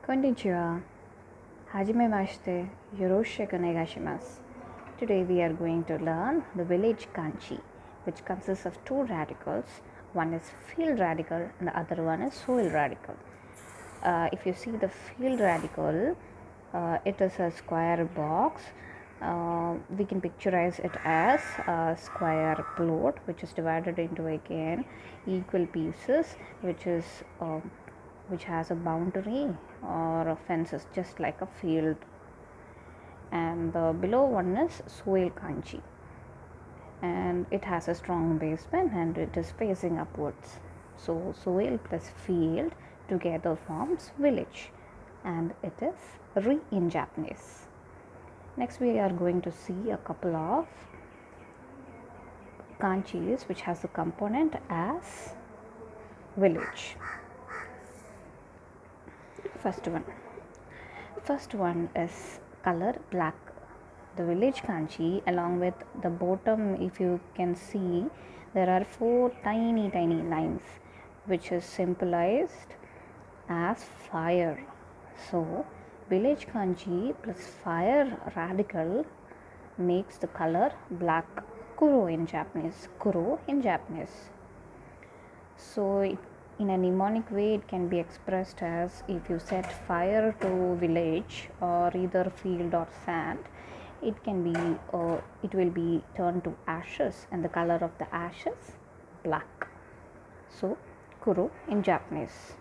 Konnichiwa. Hajime mashite. Yoroshiku onegaishimasu. Today we are going to learn the village kanji, which consists of two radicals. One is field radical and the other one is soil radical. If you see the field radical, it is a square box. We can picturize it as a square plot which is divided into again equal pieces, which has a boundary or a fences just like a field. And the below one is soil kanji, and it has a strong basement and it is facing upwards. So soil plus field together forms village, and it is ri in Japanese. Next we are going to see a couple of kanjis which has a component as village. First one is color black. The village kanji, along with the bottom, if you can see, there are four tiny lines which is symbolized as fire. So village kanji plus fire radical makes the color black. Kuro in Japanese. So in a mnemonic way, it can be expressed as if you set fire to village or either field or sand, it will be turned to ashes, and the color of the ashes black. So kuro in Japanese.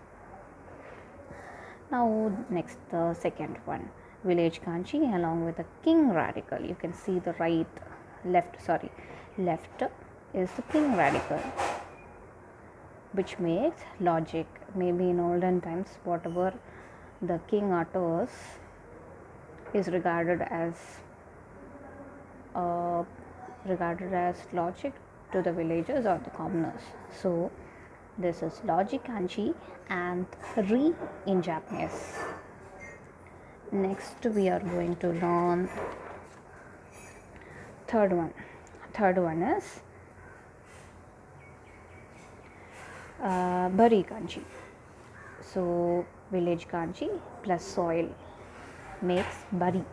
Now next, the second one, village kanji along with the king radical. You can see the left is the king radical, which makes logic. Maybe in olden times, whatever the king utters is regarded as logic to the villagers or the commoners. So this is logic kanji and ri in Japanese. Next we are going to learn third one is bari kanji. So village kanji plus soil makes bari,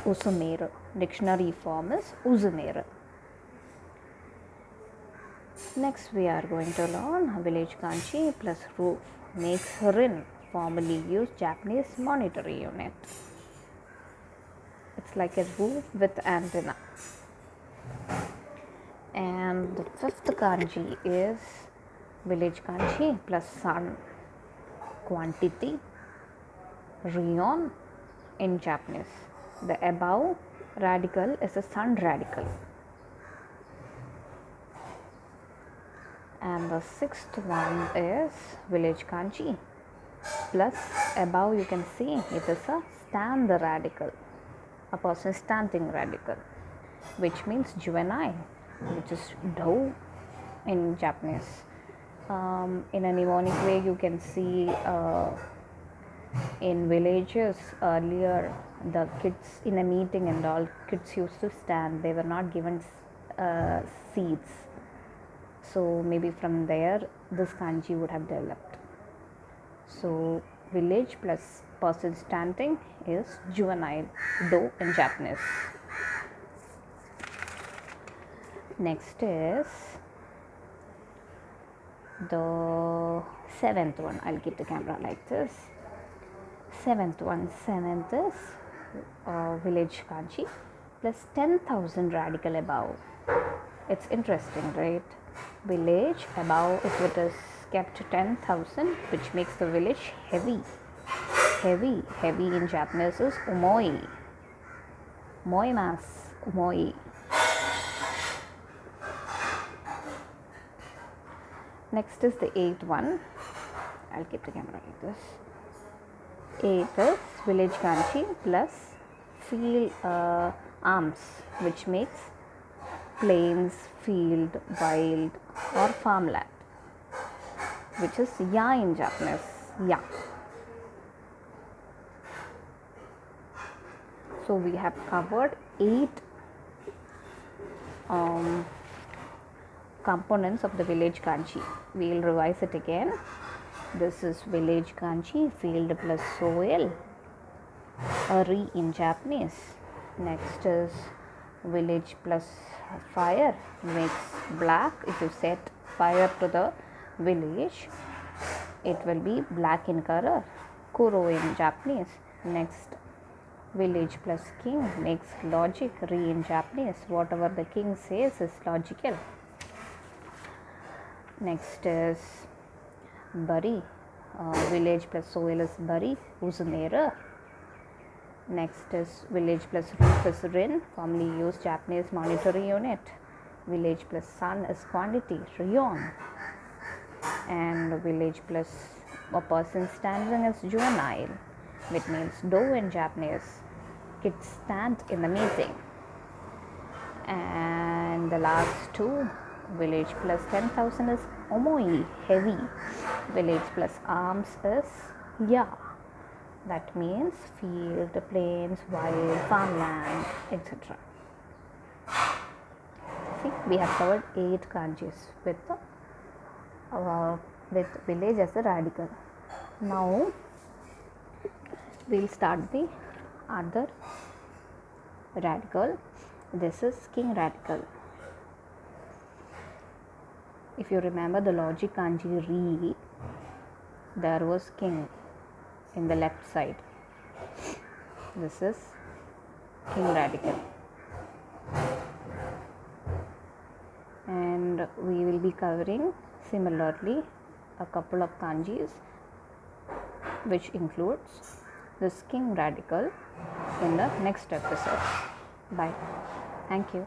usumeru. Dictionary form is usumeru. Next we are going to learn village kanji plus roof makes rin, formerly used Japanese monetary unit. It's like a roof with antenna. And the fifth kanji is village kanji plus sun, quantity, rion in Japanese. The above radical is a sun radical. And the sixth one is village kanji plus above, you can see it is a stand radical, a person standing radical, which means juvenile, which is do in Japanese. In a mnemonic way, you can see in villages earlier, the kids in a meeting and all, kids used to stand. They were not given seats. So maybe from there this kanji would have developed. So village plus person standing is juvenile, do in Japanese. Next is the seventh one. I'll keep the camera like this. Seventh is village kanji plus 10,000 radical above. It's interesting, right? Village above, if it is kept 10,000, which makes the village heavy in Japanese is umoi, umoi. Next is the eighth one. I'll keep the camera like this. Eighth is village kanji plus field arms, which makes plains, field, wild or farmland, which is ya in Japanese. Ya. So we have covered 8 components of the village kanji. We will revise it again. This is village kanji, field plus soil, a re in Japanese. Next is village plus fire makes black. If you set fire to the village, it will be black in color, kuro in Japanese. Next, village plus king makes logic, re in Japanese. Whatever the king says is logical. Next is bari, village plus soil is bari, usunera. Next is village plus roof is rin, commonly used Japanese monetary unit. Village plus sun is quantity, ryon. And village plus a person standing is juvenile, which means do in Japanese. Kids stand in the meeting. And the last two, village plus 10,000 is omoi, heavy. Village plus arms is ya. That means field, plains, wild, farmland, etc. See, we have covered 8 kanjis with village as a radical. Now we'll start the other radical. This is king radical. If you remember the logic kanji re, there was king in the left side. This is king radical. And we will be covering similarly a couple of kanjis which includes this king radical in the next episode. Bye. Thank you.